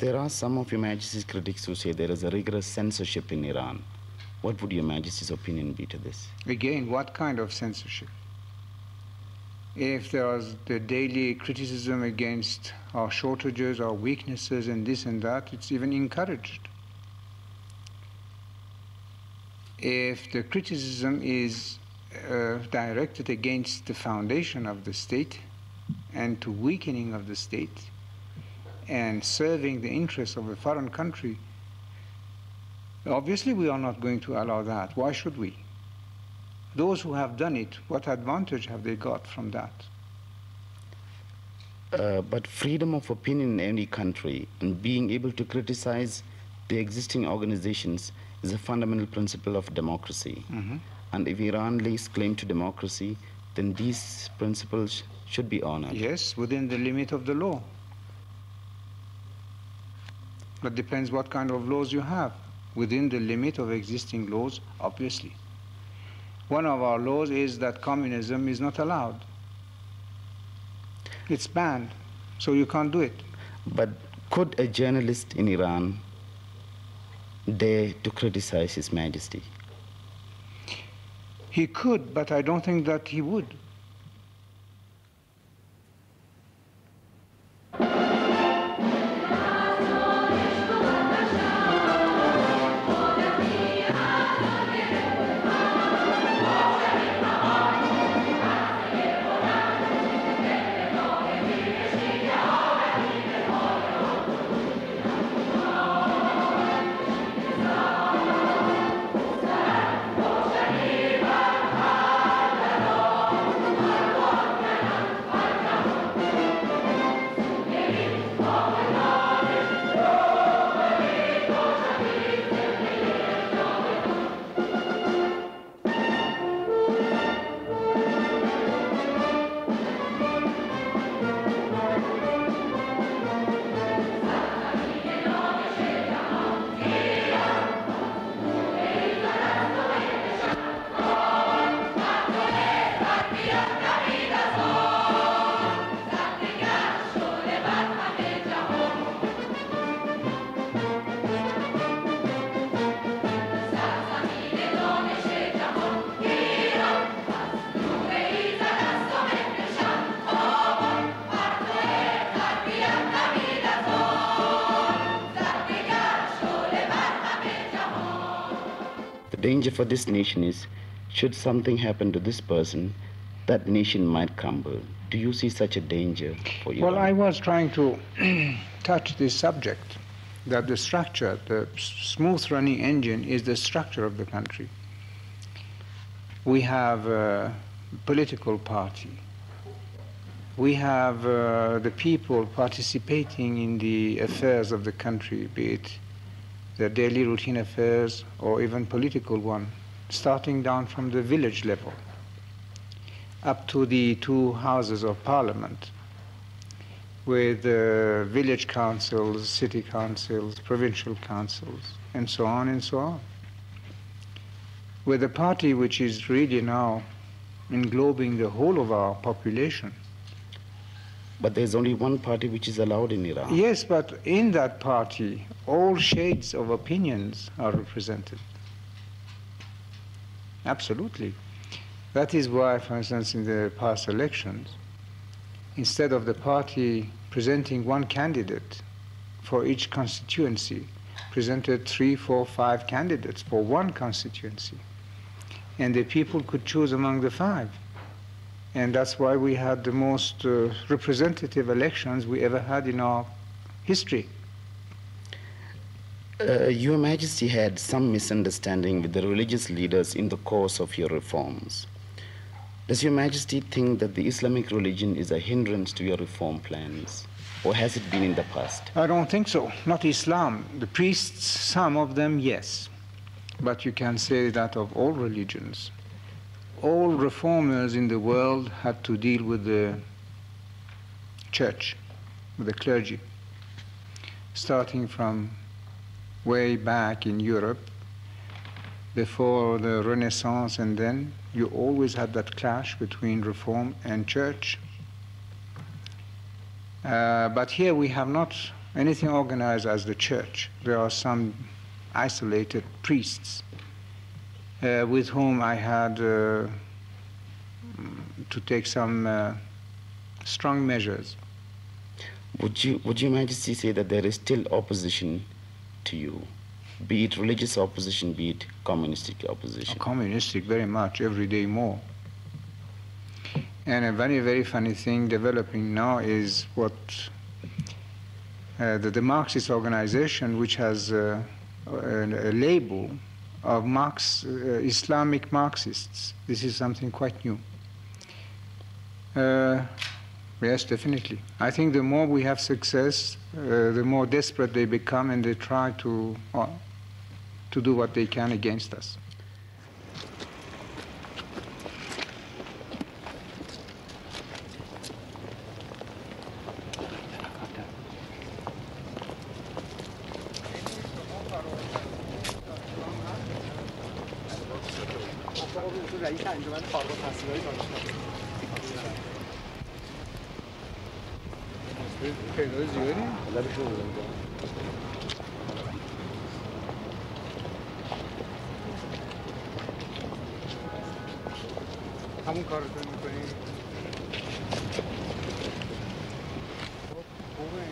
There are some of Your Majesty's critics who say there is a rigorous censorship in Iran. What would Your Majesty's opinion be to this? Again, what kind of censorship? If there was the daily criticism against our shortages, our weaknesses, and this and that, it's even encouraged. If the criticism is directed against the foundation of the state and to weakening of the state and serving the interests of a foreign country, obviously we are not going to allow that. Why should we? Those who have done it, what advantage have they got from that? But freedom of opinion in any country and being able to criticize the existing organizations is a fundamental principle of democracy. Mm-hmm. And if Iran lays claim to democracy, then these principles should be honored. Yes, within the limit of the law. But depends what kind of laws you have. Within the limit of existing laws, obviously. One of our laws is that communism is not allowed. It's banned, so you can't do it. But could a journalist in Iran dare to criticize His Majesty? He could, but I don't think that he would. The danger for this nation is, should something happen to this person, that nation might crumble. Do you see such a danger for Iran? Well, I was trying to touch this subject, that the structure, the smooth running engine is the structure of the country. We have a political party. We have the people participating in the affairs of the country, be it the daily routine affairs or even political one, starting down from the village level up to the two houses of parliament, with village councils, city councils, provincial councils, and so on and so on. With a party which is really now englobing the whole of our population. But there's only one party which is allowed in Iran. Yes, but in that party, all shades of opinions are represented. Absolutely. That is why, for instance, in the past elections, instead of the party presenting one candidate for each constituency, presented 3, 4, 5 candidates for one constituency. And the people could choose among the 5. And that's why we had the most representative elections we ever had in our history. Your Majesty had some misunderstanding with the religious leaders in the course of your reforms. Does Your Majesty think that the Islamic religion is a hindrance to your reform plans? Or has it been in the past? I don't think so. Not Islam. The priests, some of them, yes. But you can say that of all religions. All reformers in the world had to deal with the church, with the clergy, starting from way back in Europe, before the Renaissance, and then you always had that clash between reform and church. But here we have not anything organized as the church. There are some isolated priests with whom I had to take some strong measures. Would Your Majesty say that there is still opposition to you, be it religious opposition, be it communistic opposition? Communistic, very much, every day more. And a very, very funny thing developing now is what the Marxist organization, which has a label of Islamic Marxists. This is something quite new. Yes, definitely. I think the more we have success, the more desperate they become, and they try to do what they can against us.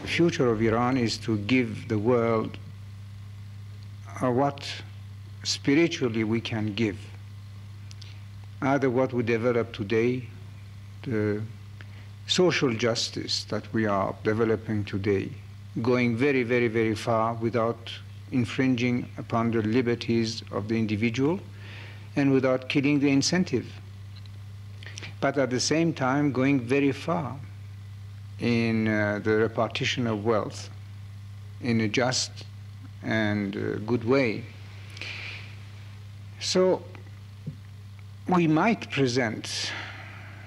The future of Iran is to give the world what spiritually we can give. Either what we develop today, the social justice that we are developing today, going very, very, very far without infringing upon the liberties of the individual and without killing the incentive. But at the same time going very far in the repartition of wealth in a just and good way. So we might present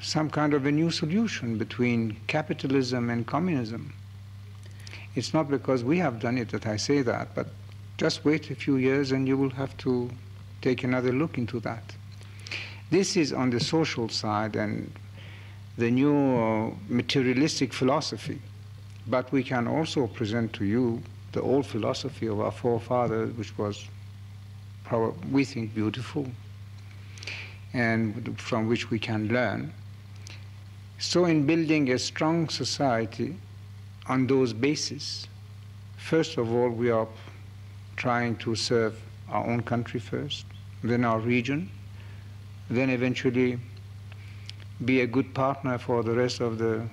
some kind of a new solution between capitalism and communism. It's not because we have done it that I say that, but just wait a few years and you will have to take another look into that. This is on the social side and the new materialistic philosophy. But we can also present to you the old philosophy of our forefathers, which was, we think, beautiful, and from which we can learn. So in building a strong society on those bases, first of all, we are trying to serve our own country first, then our region, then eventually be a good partner for the rest of the